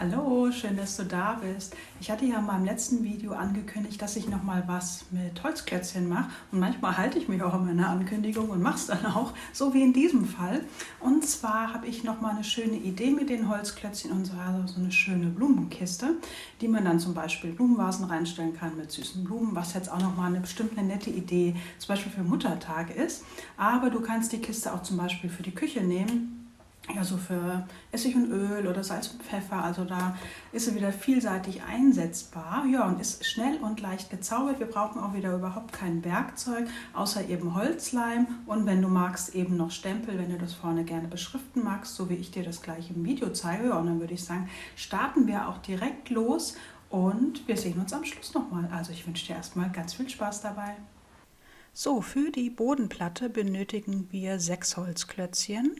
Hallo, schön, dass du da bist. Ich hatte ja in meinem letzten Video angekündigt, dass ich noch mal was mit Holzklötzchen mache. Und manchmal halte ich mich auch an meine Ankündigung und mache es dann auch, so wie in diesem Fall. Und zwar habe ich noch mal eine schöne Idee mit den Holzklötzchen, und zwar so eine schöne Blumenkiste, die man dann zum Beispiel Blumenvasen reinstellen kann mit süßen Blumen, was jetzt auch noch mal bestimmt eine nette Idee zum Beispiel für Muttertag ist. Aber du kannst die Kiste auch zum Beispiel für die Küche nehmen. Ja, so für Essig und Öl oder Salz und Pfeffer. Also da ist sie wieder vielseitig einsetzbar. Ja, und ist schnell und leicht gezaubert. Wir brauchen auch wieder überhaupt kein Werkzeug, außer eben Holzleim. Und wenn du magst, eben noch Stempel, wenn du das vorne gerne beschriften magst, so wie ich dir das gleich im Video zeige. Ja, und dann würde ich sagen, starten wir auch direkt los und wir sehen uns am Schluss nochmal. Also ich wünsche dir erstmal ganz viel Spaß dabei. So, für die Bodenplatte benötigen wir 6 Holzklötzchen.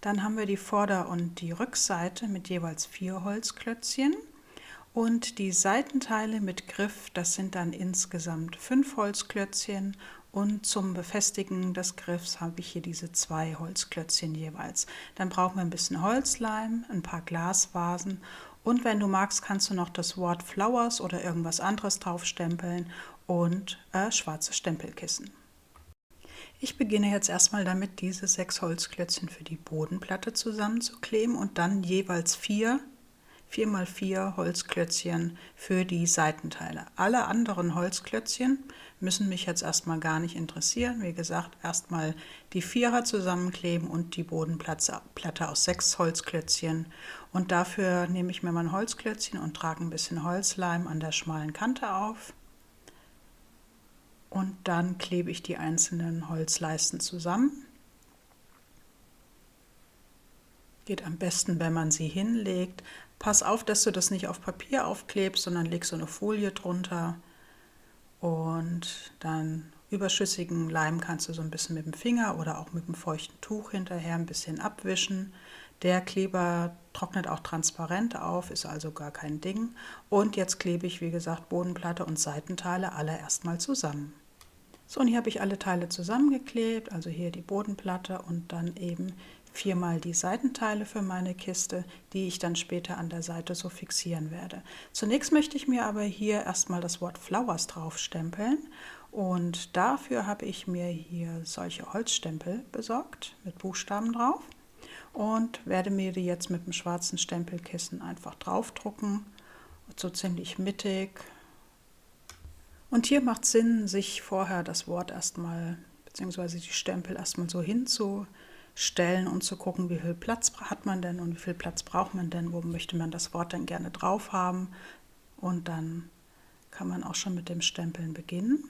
Dann haben wir die Vorder- und die Rückseite mit jeweils 4 Holzklötzchen und die Seitenteile mit Griff, das sind dann insgesamt 5 Holzklötzchen, und zum Befestigen des Griffs habe ich hier diese 2 Holzklötzchen jeweils. Dann brauchen wir ein bisschen Holzleim, ein paar Glasvasen und wenn du magst, kannst du noch das Wort Flowers oder irgendwas anderes draufstempeln und schwarze Stempelkissen. Ich beginne jetzt erstmal damit, diese 6 Holzklötzchen für die Bodenplatte zusammenzukleben und dann jeweils 4 mal 4 Holzklötzchen für die Seitenteile. Alle anderen Holzklötzchen müssen mich jetzt erstmal gar nicht interessieren. Wie gesagt, erstmal die Vierer zusammenkleben und die Bodenplatte aus 6 Holzklötzchen. Und dafür nehme ich mir mein Holzklötzchen und trage ein bisschen Holzleim an der schmalen Kante auf. Und dann klebe ich die einzelnen Holzleisten zusammen. Geht am besten, wenn man sie hinlegt. Pass auf, dass du das nicht auf Papier aufklebst, sondern leg so eine Folie drunter. Und dann überschüssigen Leim kannst du so ein bisschen mit dem Finger oder auch mit dem feuchten Tuch hinterher ein bisschen abwischen. Der Kleber trocknet auch transparent auf, ist also gar kein Ding. Und jetzt klebe ich, wie gesagt, Bodenplatte und Seitenteile alle erstmal zusammen. So, und hier habe ich alle Teile zusammengeklebt, also hier die Bodenplatte und dann eben 4 mal die Seitenteile für meine Kiste, die ich dann später an der Seite so fixieren werde. Zunächst möchte ich mir aber hier erstmal das Wort Flowers draufstempeln und dafür habe ich mir hier solche Holzstempel besorgt mit Buchstaben drauf und werde mir die jetzt mit dem schwarzen Stempelkissen einfach draufdrucken, so ziemlich mittig. Und hier macht es Sinn, sich vorher das Wort erstmal, beziehungsweise die Stempel erstmal so hinzustellen und zu gucken, wie viel Platz hat man denn und wie viel Platz braucht man denn, wo möchte man das Wort denn gerne drauf haben. Und dann kann man auch schon mit dem Stempeln beginnen.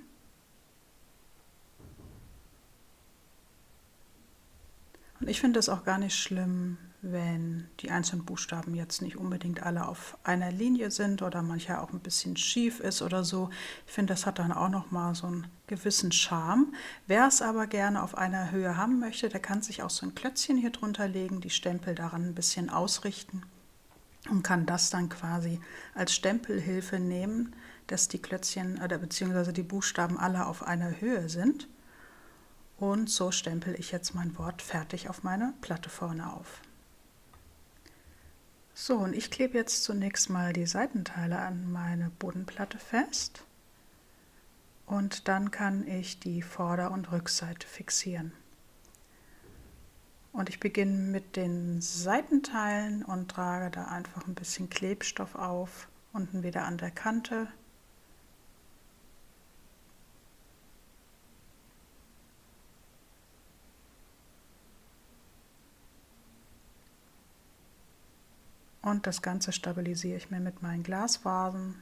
Und ich finde es auch gar nicht schlimm, wenn die einzelnen Buchstaben jetzt nicht unbedingt alle auf einer Linie sind oder mancher auch ein bisschen schief ist oder so. Ich finde, das hat dann auch nochmal so einen gewissen Charme. Wer es aber gerne auf einer Höhe haben möchte, der kann sich auch so ein Klötzchen hier drunter legen, die Stempel daran ein bisschen ausrichten und kann das dann quasi als Stempelhilfe nehmen, dass die Klötzchen oder beziehungsweise die Buchstaben alle auf einer Höhe sind. Und so stempel ich jetzt mein Wort fertig auf meine Platte vorne auf. So, und ich klebe jetzt zunächst mal die Seitenteile an meine Bodenplatte fest. Und dann kann ich die Vorder- und Rückseite fixieren. Und ich beginne mit den Seitenteilen und trage da einfach ein bisschen Klebstoff auf, unten wieder an der Kante. Und das Ganze stabilisiere ich mir mit meinen Glasvasen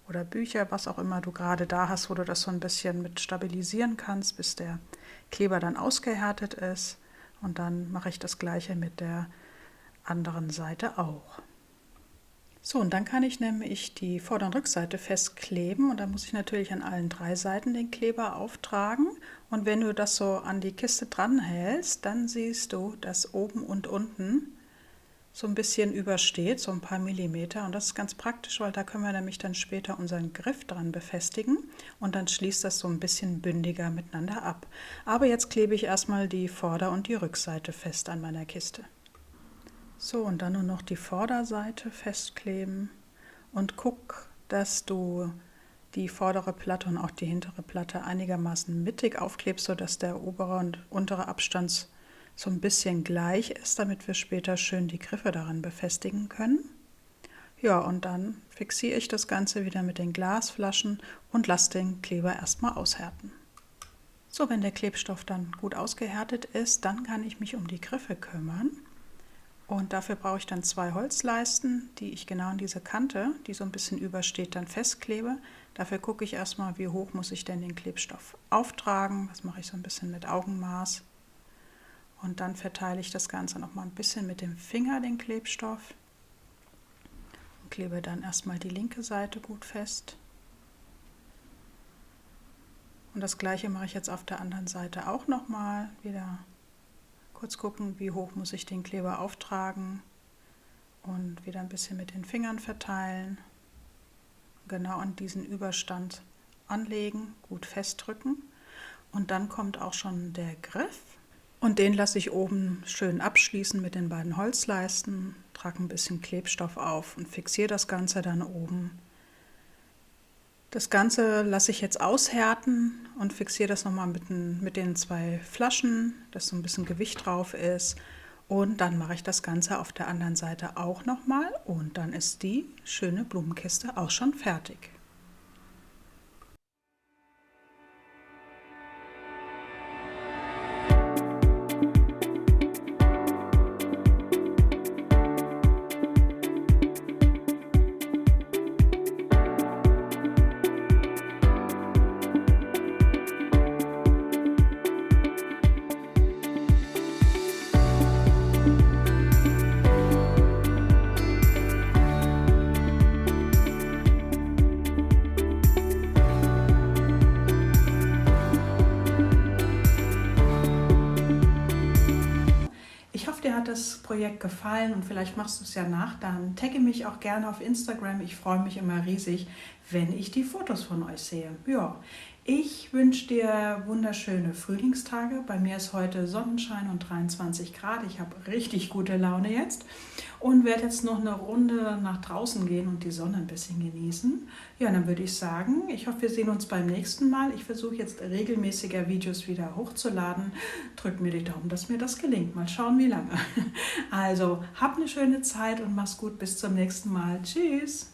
oder Bücher, was auch immer du gerade da hast, wo du das so ein bisschen mit stabilisieren kannst, bis der Kleber dann ausgehärtet ist. Und dann mache ich das gleiche mit der anderen Seite auch. So, und dann kann ich nämlich die Vorder- und Rückseite festkleben und dann muss ich natürlich an allen 3 Seiten den Kleber auftragen. Und wenn du das so an die Kiste dran hältst, dann siehst du, dass oben und unten so ein bisschen übersteht, so ein paar Millimeter. Und das ist ganz praktisch, weil da können wir nämlich dann später unseren Griff dran befestigen und dann schließt das so ein bisschen bündiger miteinander ab. Aber jetzt klebe ich erstmal die Vorder- und die Rückseite fest an meiner Kiste. So, und dann nur noch die Vorderseite festkleben und guck, dass du die vordere Platte und auch die hintere Platte einigermaßen mittig aufklebst, sodass der obere und untere Abstand so ein bisschen gleich ist, damit wir später schön die Griffe daran befestigen können. Ja, und dann fixiere ich das Ganze wieder mit den Glasflaschen und lasse den Kleber erstmal aushärten. So, wenn der Klebstoff dann gut ausgehärtet ist, dann kann ich mich um die Griffe kümmern. Und dafür brauche ich dann 2 Holzleisten, die ich genau an diese Kante, die so ein bisschen übersteht, dann festklebe. Dafür gucke ich erstmal, wie hoch muss ich denn den Klebstoff auftragen. Das mache ich so ein bisschen mit Augenmaß. Und dann verteile ich das Ganze nochmal ein bisschen mit dem Finger, den Klebstoff. Und klebe dann erstmal die linke Seite gut fest. Und das gleiche mache ich jetzt auf der anderen Seite auch nochmal. Wieder kurz gucken, wie hoch muss ich den Kleber auftragen und wieder ein bisschen mit den Fingern verteilen. Genau an diesen Überstand anlegen, gut festdrücken. Und dann kommt auch schon der Griff. Und den lasse ich oben schön abschließen mit den beiden Holzleisten, trage ein bisschen Klebstoff auf und fixiere das Ganze dann oben. Das Ganze lasse ich jetzt aushärten und fixiere das nochmal mit den 2 Flaschen, dass so ein bisschen Gewicht drauf ist. Und dann mache ich das Ganze auf der anderen Seite auch nochmal und dann ist die schöne Blumenkiste auch schon fertig. Ich hoffe, dir hat das Projekt gefallen und vielleicht machst du es ja nach. Dann tagge mich auch gerne auf Instagram. Ich freue mich immer riesig, wenn ich die Fotos von euch sehe. Ja, ich wünsche dir wunderschöne Frühlingstage. Bei mir ist heute Sonnenschein und 23 Grad. Ich habe richtig gute Laune jetzt und werde jetzt noch eine Runde nach draußen gehen und die Sonne ein bisschen genießen. Ja, dann würde ich sagen, ich hoffe, wir sehen uns beim nächsten Mal. Ich versuche jetzt regelmäßiger Videos wieder hochzuladen. Drück mir die Daumen, dass mir das gelingt. Mal schauen, wie lange. Also, hab eine schöne Zeit und mach's gut. Bis zum nächsten Mal. Tschüss.